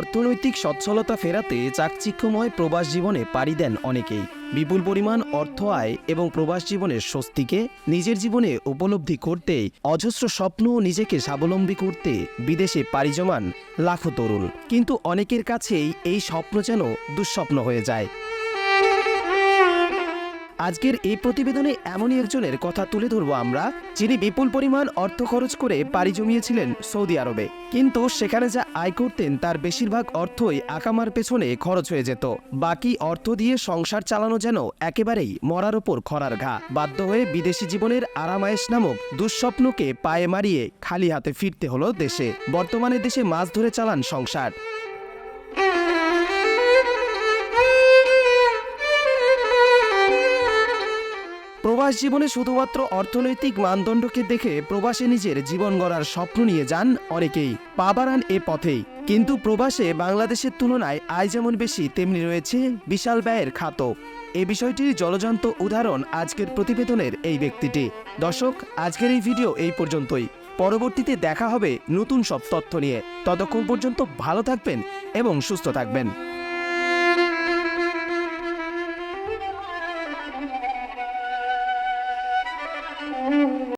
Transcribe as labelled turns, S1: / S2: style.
S1: অর্থনৈতিক সচ্ছলতা ফেরাতে চাকচিক্যময় প্রবাস জীবনে পাড়ি দেন অনেকেই। বিপুল পরিমাণ অর্থ আয় এবং প্রবাস জীবনের স্বস্তিকে নিজের জীবনে উপলব্ধি করতে অজস্র স্বপ্ন নিজেকে স্বাবলম্বী করতে বিদেশে পাড়ি জমান লাখো তরুণ। কিন্তু অনেকের কাছেই এই স্বপ্ন যেন দুঃস্বপ্ন হয়ে যায়। আজকের এই প্রতিবেদনে এমনই একজনের কথা তুলে ধরব আমরা, যিনি বিপুল পরিমাণ অর্থ খরচ করে পাড়ি জমিয়েছিলেন সৌদি আরবে, কিন্তু সেখানে যা আয় করতেন তার বেশিরভাগ অর্থই আকামার পেছনে খরচ হয়ে যেত। বাকি অর্থ দিয়ে সংসার চালানো যেন একেবারেই মরার ওপর খরার ঘা। বাধ্য হয়ে বিদেশি জীবনের আরামায়েশ নামক দুঃস্বপ্নকে পায়ে মারিয়ে খালি হাতে ফিরতে হলো দেশে। বর্তমানে দেশে মাছ ধরে চালান সংসার। প্রবাস জীবনে শুধুমাত্র অর্থনৈতিক মানদণ্ডকে দেখে প্রবাসে নিজের জীবন গড়ার স্বপ্ন নিয়ে যান অনেকেই, পা বাড়ান এ পথেই। কিন্তু প্রবাসে বাংলাদেশের তুলনায় আয় যেমন বেশি, তেমনি রয়েছে বিশাল ব্যয়ের খাতও। এই বিষয়টির জলজান্ত উদাহরণ আজকের প্রতিবেদনের এই ব্যক্তিটি। দর্শক, আজকের এই ভিডিও এই পর্যন্তই। পরবর্তীতে দেখা হবে নতুন সব তথ্য নিয়ে। ততক্ষণ পর্যন্ত ভালো থাকবেন এবং সুস্থ থাকবেন।